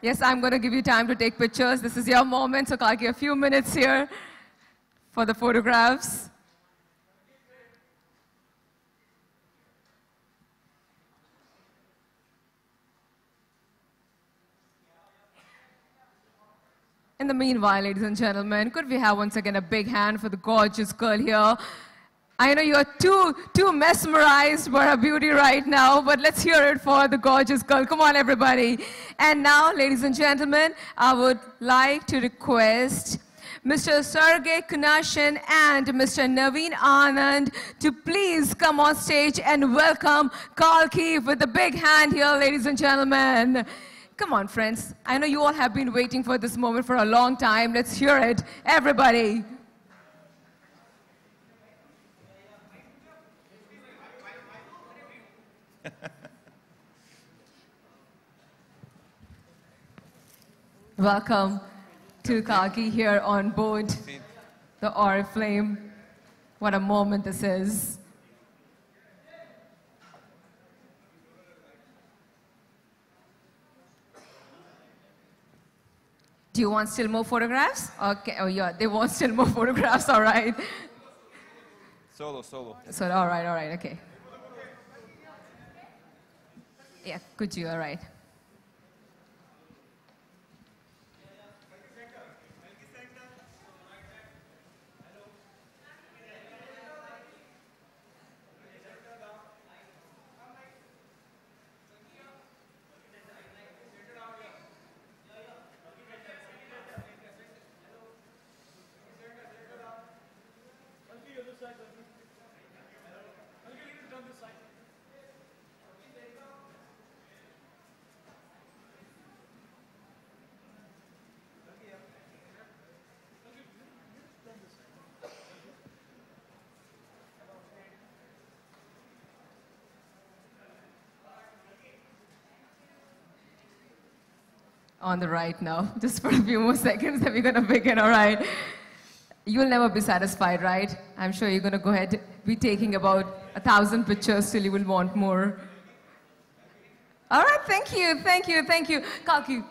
Yes, I'm going to give you time to take pictures. This is your moment, so Kalki, a few minutes here for the photographs. In the meanwhile, ladies and gentlemen, could we have once again a big hand for the gorgeous girl here? I know you're too mesmerized by her beauty right now, but let's hear it for the gorgeous girl. Come on, everybody. And now, ladies and gentlemen, I would like to request Mr. Kalki Koechlin and Mr. Naveen Anand to please come on stage and welcome Kalki with a big hand here, ladies and gentlemen. Come on, friends. I know you all have been waiting for this moment for a long time. Let's hear it, everybody. Welcome to Kalki here on board the Oriflame. What a moment this is. Do you want still more photographs? Okay, oh yeah, they want still more photographs, all right. Solo. So, all right, okay. Yeah, could you, all right. On the right now, just for a few more seconds, then we're going to begin, all right? You'll never be satisfied, right? I'm sure you're going to go ahead, be taking about 1,000 pictures till you will want more. All right, thank you. Kalki,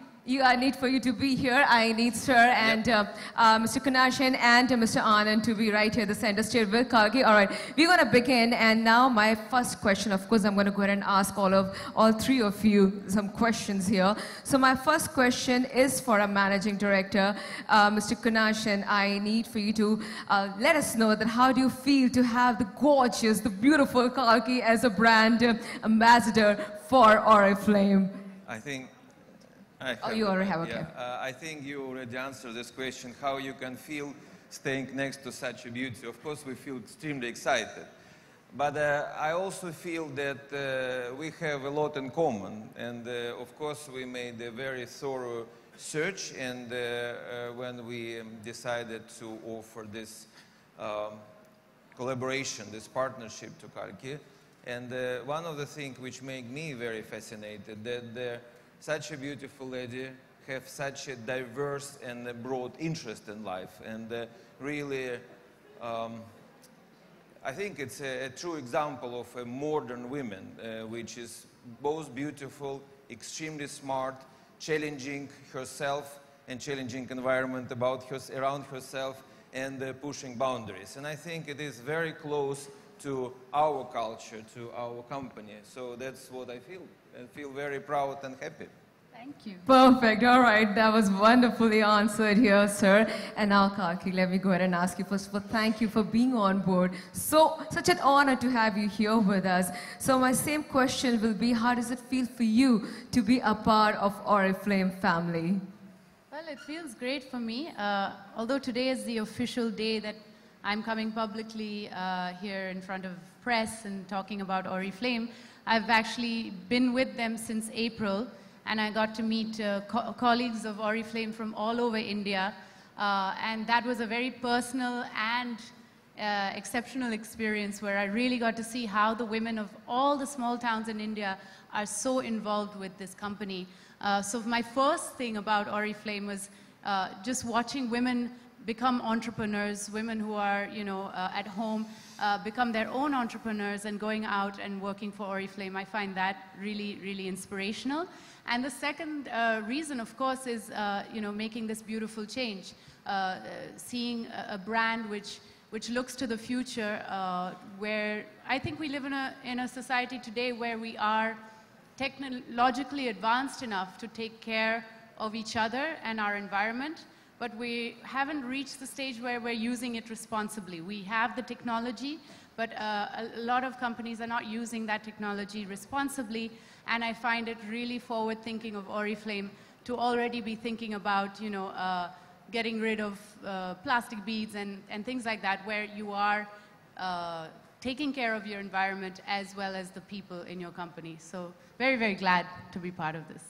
I need for you to be here. I need Sir and Mr. Koechlin and Mr. Anand to be right here, the center stage with Kalki. All right, we're going to begin. And now my first question, of course, I'm going to go ahead and ask all three of you some questions here. So my first question is for our managing director, Mr. Koechlin. I need for you to let us know that how do you feel to have the gorgeous, the beautiful Kalki as a brand ambassador for Oriflame? You already have, okay. I think you already answered this question, how you can feel staying next to such a beauty. Of course, we feel extremely excited. But I also feel that we have a lot in common. And of course, we made a very thorough search. And when we decided to offer this collaboration, this partnership to Kalki, and one of the things which made me very fascinated, that such a beautiful lady have such a diverse and broad interest in life. And really, I think it's a true example of a modern woman, which is both beautiful, extremely smart, challenging herself and challenging environment around herself, and pushing boundaries. And I think it is very close to our culture, to our company. So that's what I feel. I feel very proud and happy. Thank you. Perfect. All right. That was wonderfully answered here, sir. And now, Kalki, let me go ahead and ask you first of all, thank you for being on board. Such an honor to have you here with us. So my same question will be, how does it feel for you to be a part of Oriflame family? Well, it feels great for me. Although today is the official day that I'm coming publicly here in front of press and talking about Oriflame, I've actually been with them since April, and I got to meet colleagues of Oriflame from all over India, and that was a very personal and exceptional experience where I really got to see how the women of all the small towns in India are so involved with this company. So my first thing about Oriflame was just watching women become entrepreneurs, women who are, at home, become their own entrepreneurs and going out and working for Oriflame. I find that really, really inspirational. And the second reason, of course, is, making this beautiful change. Seeing a brand which looks to the future, where I think we live in a society today where we are technologically advanced enough to take care of each other and our environment, but we haven't reached the stage where we're using it responsibly. We have the technology, but a lot of companies are not using that technology responsibly, and I find it really forward-thinking of Oriflame to already be thinking about, getting rid of plastic beads and things like that, where you are taking care of your environment as well as the people in your company. So very, very glad to be part of this.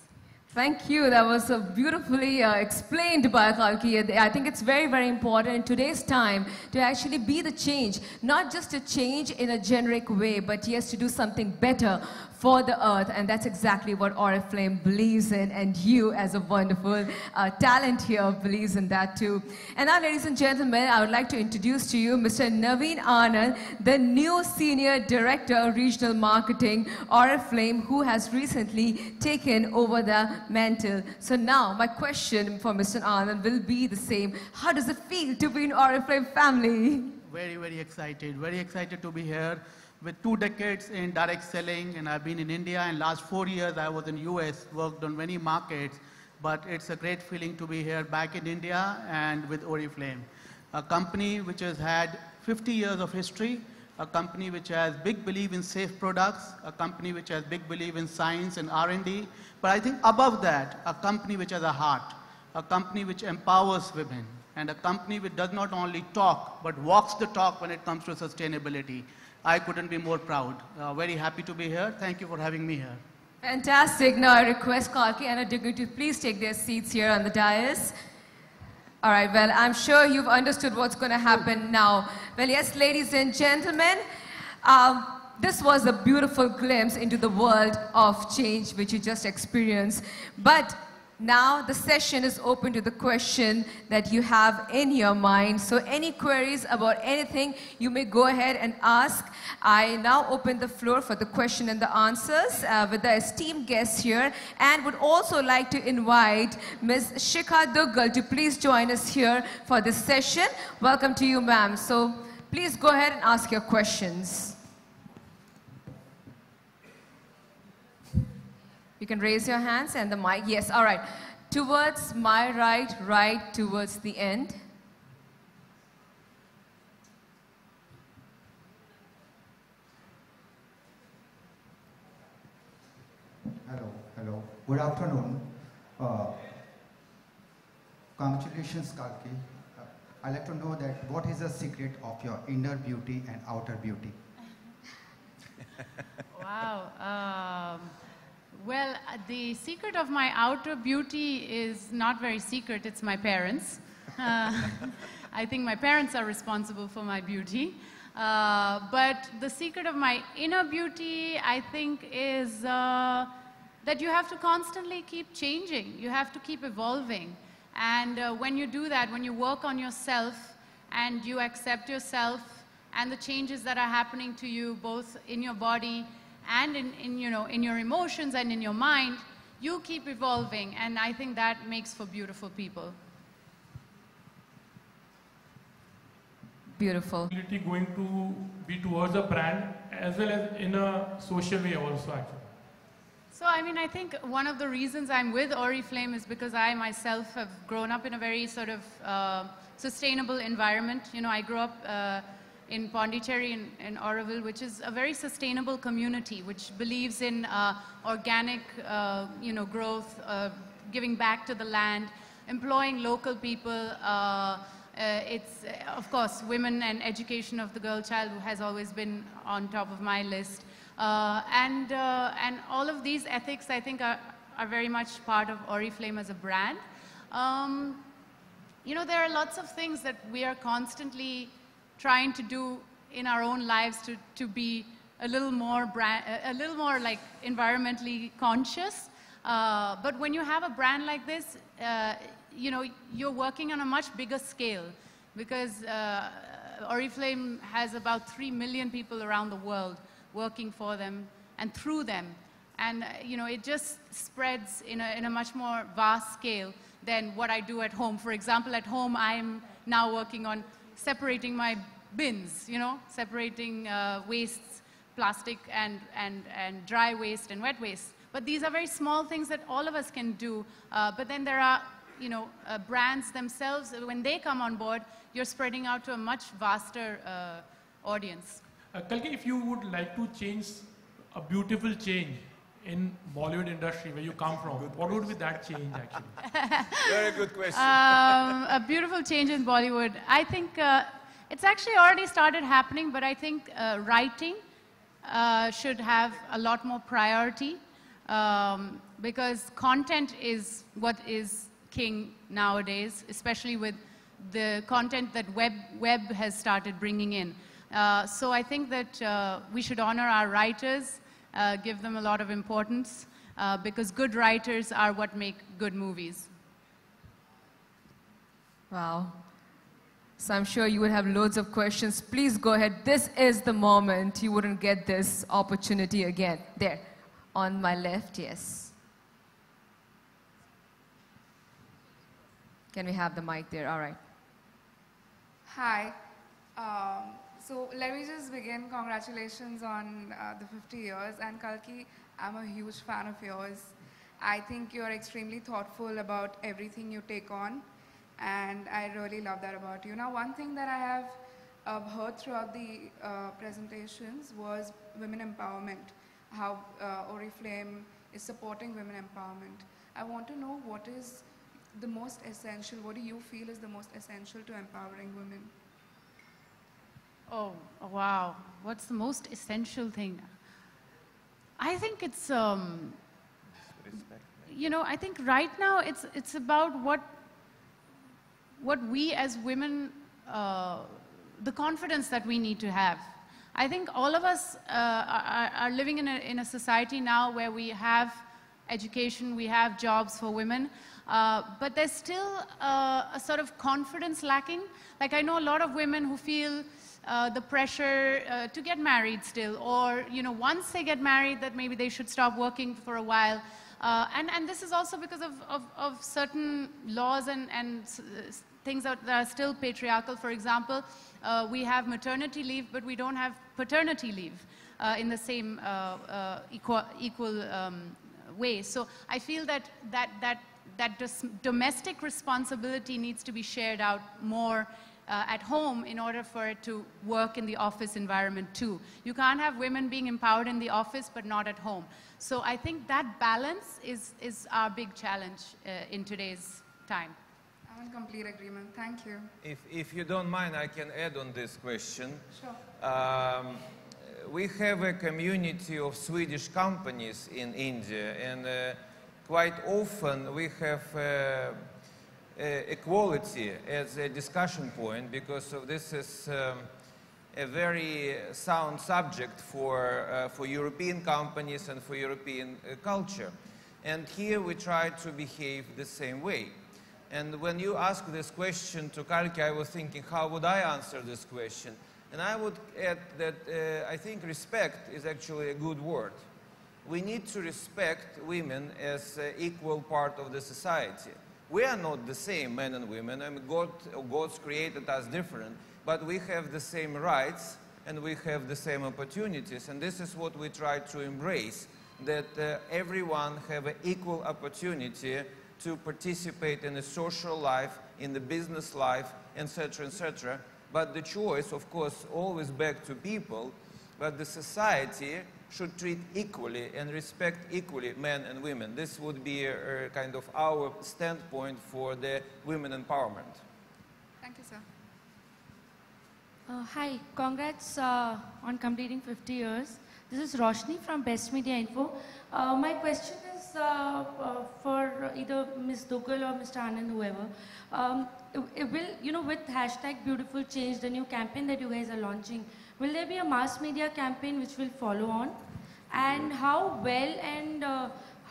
Thank you. That was beautifully explained by Kalki. I think it's very, very important in today's time to actually be the change, not just a change in a generic way, but yes, to do something better for the earth, and that's exactly what Oriflame believes in, and you as a wonderful talent here believes in that too. And now, ladies and gentlemen, I would like to introduce to you Mr. Naveen Anand, the new Senior Director of Regional Marketing, Oriflame, who has recently taken over the mantle. So now, my question for Mr. Anand will be the same. How does it feel to be in Oriflame family? Very, very excited to be here. With 2 decades in direct selling, and I've been in India, and last 4 years I was in US, worked on many markets, but it's a great feeling to be here back in India and with Oriflame, a company which has had 50 years of history, a company which has big belief in safe products, a company which has big belief in science and R&D, but I think above that, a company which has a heart, a company which empowers women, and a company which does not only talk, but walks the talk when it comes to sustainability. I couldn't be more proud. Very happy to be here. Thank you for having me here. Fantastic. Now I request Kalki and Adigni to please take their seats here on the dais. All right, well, I'm sure you've understood what's going to happen now. Well, yes, ladies and gentlemen, this was a beautiful glimpse into the world of change which you just experienced. But now the session is open to the question that you have in your mind. So any queries about anything, you may go ahead and ask. I now open the floor for the question and the answers with the esteemed guests here, and would also like to invite Ms. Shikha Duggal to please join us here for this session. Welcome to you, ma'am. So please go ahead and ask your questions. You can raise your hands and the mic. Yes, all right. Towards my right, right towards the end. Hello. Good afternoon. Congratulations, Kalki. I'd like to know that what is the secret of your inner beauty and outer beauty? Wow. Well, the secret of my outer beauty is not very secret. It's my parents. I think my parents are responsible for my beauty. But the secret of my inner beauty, I think, is that you have to constantly keep changing. You have to keep evolving. And when you do that, when you work on yourself and you accept yourself and the changes that are happening to you, both in your body and in your emotions and in your mind, you keep evolving, and I think that makes for beautiful people. Beautiful. Going to be towards a brand as well as in a social way also, actually. So, I mean, I think one of the reasons I'm with Oriflame is because I myself have grown up in a very sort of sustainable environment. You know, I grew up in Pondicherry in Oroville, which is a very sustainable community, which believes in organic, growth, giving back to the land, employing local people. It's, of course, women and education of the girl child has always been on top of my list. And all of these ethics, I think, are very much part of Oriflame as a brand. There are lots of things that we are constantly trying to do in our own lives to be a little more like environmentally conscious. But when you have a brand like this, you know, you're working on a much bigger scale because Oriflame has about 3 million people around the world working for them and through them. And, you know, it just spreads in a much more vast scale than what I do at home. For example, at home, I'm now working on separating my bins, you know, separating wastes, plastic and dry waste and wet waste. But these are very small things that all of us can do. But then there are, you know, brands themselves, when they come on board, you're spreading out to a much vaster audience. Kalki, if you would like to change a beautiful change in Bollywood industry where you come from, what would be that change actually? Very good question. A beautiful change in Bollywood. I think it's actually already started happening, but I think writing should have a lot more priority because content is what is king nowadays, especially with the content that web has started bringing in. So I think that we should honor our writers, give them a lot of importance, because good writers are what make good movies. Wow. So I'm sure you would have loads of questions. Please go ahead. This is the moment. You wouldn't get this opportunity again. There, on my left, yes. Can we have the mic there? All right. Hi. So let me just begin. Congratulations on the 50 years. And Kalki, I'm a huge fan of yours. I think you're extremely thoughtful about everything you take on. And I really love that about you. Now, one thing that I have heard throughout the presentations was women empowerment, how Oriflame is supporting women empowerment. I want to know what is the most essential, what do you feel is the most essential to empowering women? Oh, wow. What's the most essential thing? I think it's, you know, I think right now it's about what we as women, the confidence that we need to have. I think all of us are living in a society now where we have education, we have jobs for women, but there's still a sort of confidence lacking. Like I know a lot of women who feel the pressure to get married still, or you know, once they get married that maybe they should stop working for a while. And this is also because of certain laws and things that are still patriarchal. For example, we have maternity leave, but we don't have paternity leave in the same equal way. So I feel that domestic responsibility needs to be shared out more at home in order for it to work in the office environment too. You can't have women being empowered in the office but not at home. So I think that balance is our big challenge in today's time. I'm in complete agreement. Thank you. If you don't mind, I can add on this question. Sure. We have a community of Swedish companies in India, and quite often we have equality as a discussion point, because this is a very sound subject for European companies and for European culture. And here we try to behave the same way. And when you ask this question to Kalki, I was thinking, how would I answer this question? And I would add that I think respect is actually a good word. We need to respect women as an equal part of the society. We are not the same, men and women. I mean, God's created us different, but we have the same rights and we have the same opportunities. And this is what we try to embrace, that everyone have an equal opportunity to participate in the social life, in the business life, etc., etc. But the choice, of course, always back to people, but the society should treat equally and respect equally men and women. This would be a kind of our standpoint for the women empowerment. Thank you, sir. Hi, congrats on completing 50 years. This is Roshni from Best Media Info. My question is for either Ms. Dugal or Mr. Anand, whoever. You know, with hashtag Beautiful Change, the new campaign that you guys are launching, will there be a mass media campaign which will follow on? And how well and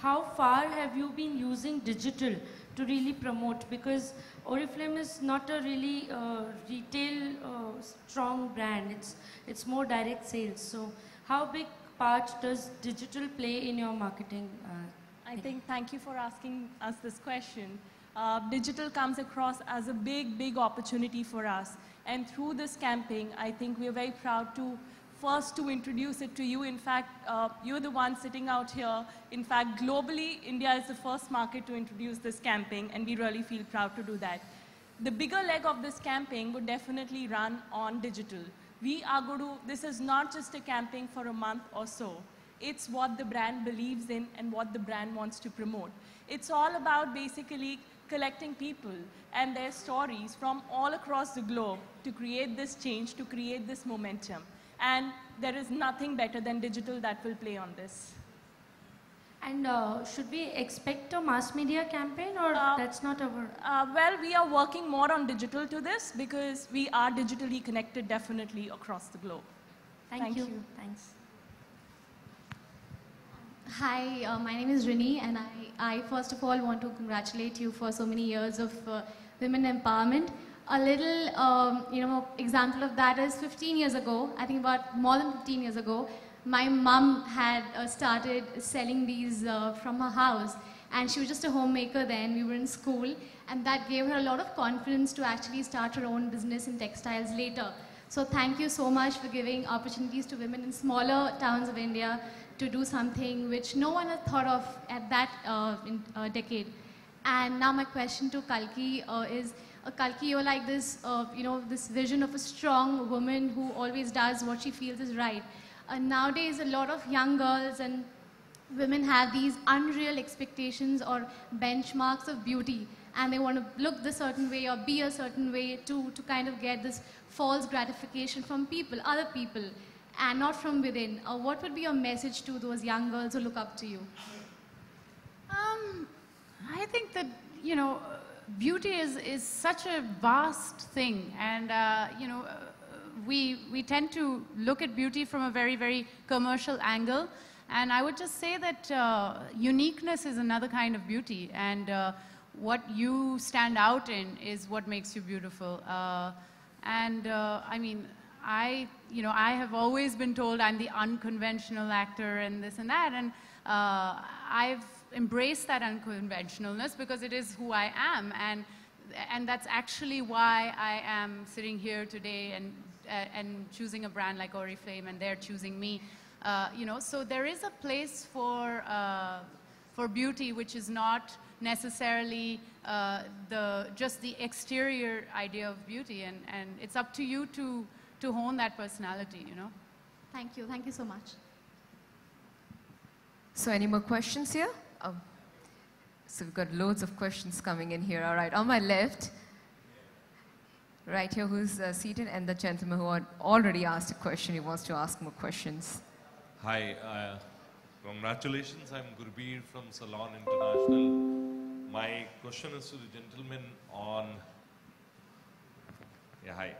how far have you been using digital to really promote? Because Oriflame is not a really retail strong brand. It's more direct sales. So how big part does digital play in your marketing? I think, thank you for asking us this question. Digital comes across as a big opportunity for us. And through this campaign, I think we are very proud to first to introduce it to you. In fact, you're the one sitting out here. In fact, globally, India is the first market to introduce this campaign, and we really feel proud to do that. The bigger leg of this campaign would definitely run on digital. We are going to, this is not just a campaign for a month or so. It's what the brand believes in and what the brand wants to promote. It's all about basically collecting people and their stories from all across the globe to create this change, to create this momentum. And there is nothing better than digital that will play on this. And should we expect a mass media campaign, or that's not our... Well, we are working more on digital to this because we are digitally connected definitely across the globe. Thank you. Thanks. Hi, my name is Rini, and I first of all want to congratulate you for so many years of women empowerment. A little, example of that is 15 years ago, I think about more than 15 years ago, my mum had started selling these from her house, and she was just a homemaker then. We were in school, and that gave her a lot of confidence to actually start her own business in textiles later. So thank you so much for giving opportunities to women in smaller towns of India to do something which no one had thought of at that decade. And now my question to Kalki is, Kalki, you're like this, this vision of a strong woman who always does what she feels is right. Nowadays, a lot of young girls and women have these unreal expectations or benchmarks of beauty, and they want to look the certain way or be a certain way to kind of get this false gratification from people, other people, and not from within. What would be your message to those young girls who look up to you? I think that, beauty is such a vast thing, and, we tend to look at beauty from a very commercial angle, and I would just say that uniqueness is another kind of beauty, and what you stand out in is what makes you beautiful. I mean, I have always been told I'm the unconventional actor and this and that, and I've embraced that unconventionalness because it is who I am, and that's actually why I am sitting here today and choosing a brand like Oriflame, and they're choosing me. So there is a place for beauty which is not necessarily just the exterior idea of beauty, and it's up to you to hone that personality, Thank you so much. So any more questions here? So we've got loads of questions coming in here. All right, on my left, right here, who's seated, and the gentleman who had already asked a question, he wants to ask more questions. Hi, congratulations. I'm Gurbir from Salon International. My question is to the gentleman on... Yeah, hi.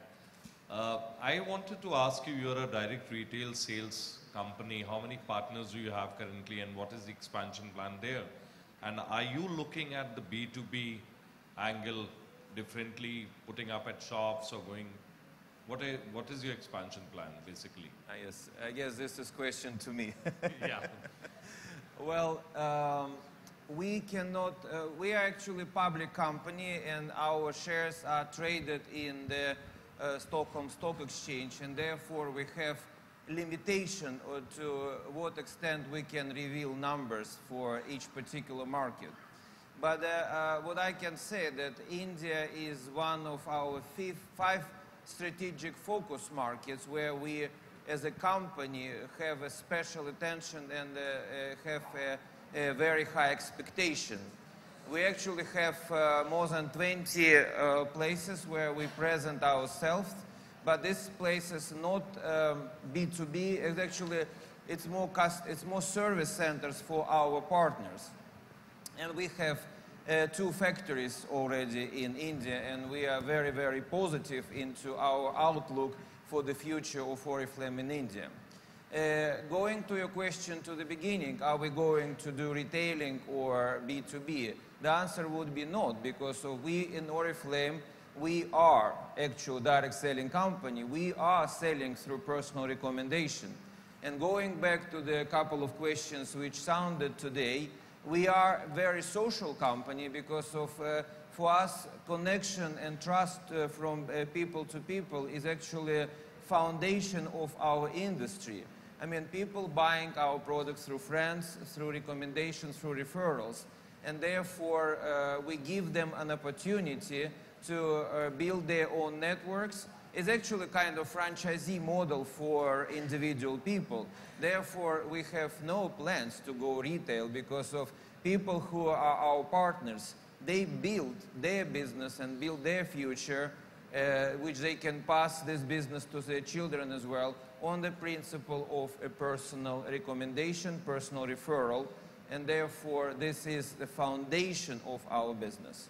I wanted to ask you, you're a direct retail sales company. How many partners do you have currently, and what is the expansion plan there? And are you looking at the B2B angle differently, putting up at shops or going... What is your expansion plan, basically? Yes, I guess this is a question to me. Yeah. Well, we cannot, we are actually a public company, and our shares are traded in the Stockholm Stock Exchange, and therefore we have limitation to what extent we can reveal numbers for each particular market. But what I can say that India is one of our 5 strategic focus markets where we as a company have a special attention and have a very high expectation. We actually have more than 20 places where we present ourselves, but this place is not B2B. It's actually, it's more service centers for our partners. And we have 2 factories already in India, and we are very positive into our outlook for the future of Oriflame in India. Going to your question to the beginning, are we going to do retailing or B2B? The answer would be not, because we in Oriflame, we are actual direct selling company. We are selling through personal recommendation. And going back to the couple of questions which sounded today, we are a very social company because of, for us, connection and trust from people to people is actually a foundation of our industry. I mean, people buying our products through friends, through recommendations, through referrals. And therefore, we give them an opportunity to build their own networks. It's actually kind of franchisee model for individual people. Therefore, we have no plans to go retail because of people who are our partners. They build their business and build their future, which they can pass this business to their children as well, on the principle of a personal recommendation, personal referral, and therefore this is the foundation of our business.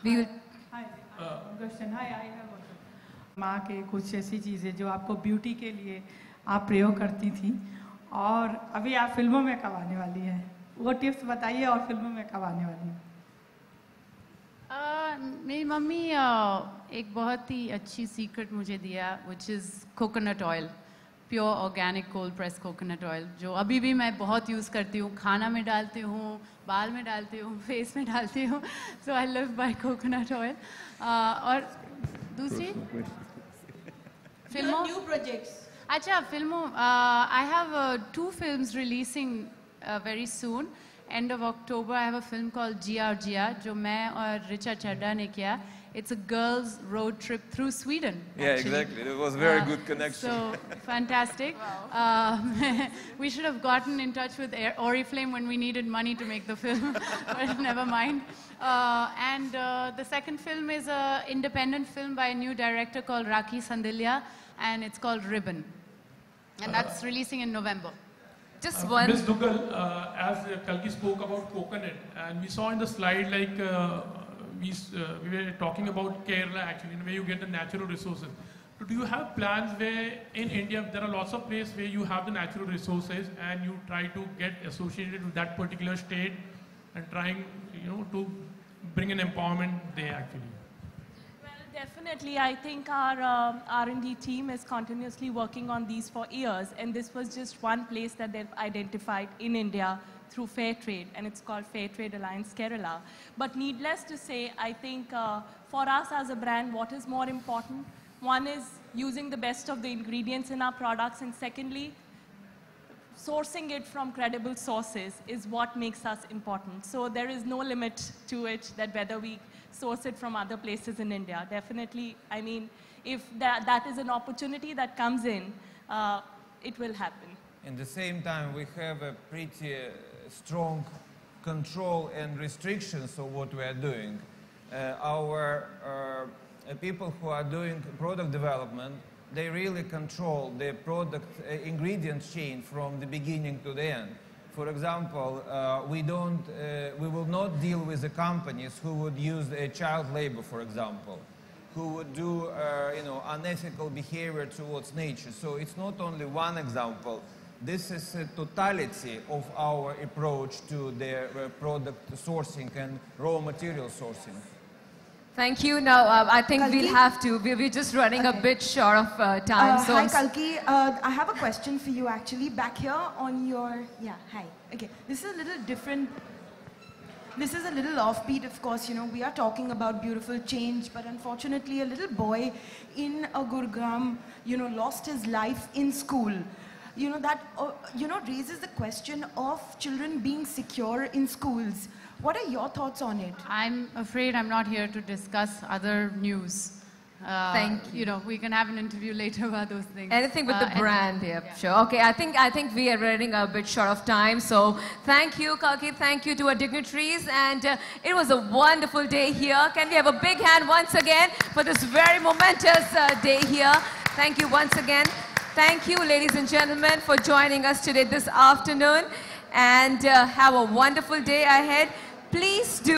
Hi, question. Hi, I have माँ के कुछ ऐसी चीज़ें जो आपको beauty के लिए आप प्रयोग करती थी और अभी आप फिल्मों में कब आने वाली हैं, वो टिप्स बताइए और फिल्मों में कब आने वाली हैं? मेरी मम्मी एक बहुत ही अच्छी सीक्रेट मुझे दिया, which is coconut oil, pure organic cold pressed coconut oil, जो अभी भी मैं बहुत यूज़ करती हूँ, खाना में डालती हूँ, बाल में डालती हूँ, फेस में डालती हूँ, so I live by coconut oil. और दूसरी फिल्मों, new projects. अच्छा फिल्मों, I have 2 films releasing very soon. End of October, I have a film called Jia जो मैं और Richa Chadda ने किया. It's a girls' road trip through Sweden. Yeah, actually. exactly. It was very good connection. So fantastic. We should have gotten in touch with Oriflame when we needed money to make the film, but never mind. And the second film is an independent film by a new director called Rakhi Sandilya, and it's called Ribbon. And that's releasing in November. Just one. Ms. Dugal, as Kalki spoke about coconut, and we saw in the slide like we were talking about Kerala actually, where you get the natural resources. So do you have plans where in India there are lots of places where you have the natural resources and you try to get associated with that particular state and trying, to bring an empowerment there actually? Definitely, I think our R&D team is continuously working on these for years, and this was just one place that they've identified in India through Fair Trade, and it's called Fair Trade Alliance Kerala. But needless to say, I think for us as a brand, what is more important? One is using the best of the ingredients in our products, and secondly, sourcing it from credible sources is what makes us important. So there is no limit to it, that whether we source it from other places in India. Definitely, I mean, if that is an opportunity that comes in, it will happen. At the same time, we have a pretty strong control and restrictions of what we are doing. Our people who are doing product development, they really control the product ingredient chain from the beginning to the end. For example, we will not deal with the companies who would use child labor, for example, who would do unethical behavior towards nature. So it's not only one example. This is a totality of our approach to the product sourcing and raw material sourcing. Thank you. Now, I think Kalki? we'll have to. We're just running a bit short of time. So hi, Kalki. I have a question for you, actually. Back here on your... Yeah, hi. Okay. This is a little different. This is a little offbeat, of course. We are talking about beautiful change, but unfortunately, a little boy in Gurugram, lost his life in school. That raises the question of children being secure in schools. What are your thoughts on it? I'm afraid I'm not here to discuss other news. Thank you. We can have an interview later about those things. Anything with the brand, yeah, sure. Okay, I think we are running a bit short of time. So thank you, Kalki. Thank you to our dignitaries, and it was a wonderful day here. Can we have a big hand once again for this very momentous day here? Thank you once again. Thank you, ladies and gentlemen, for joining us today this afternoon, and have a wonderful day ahead. Please do.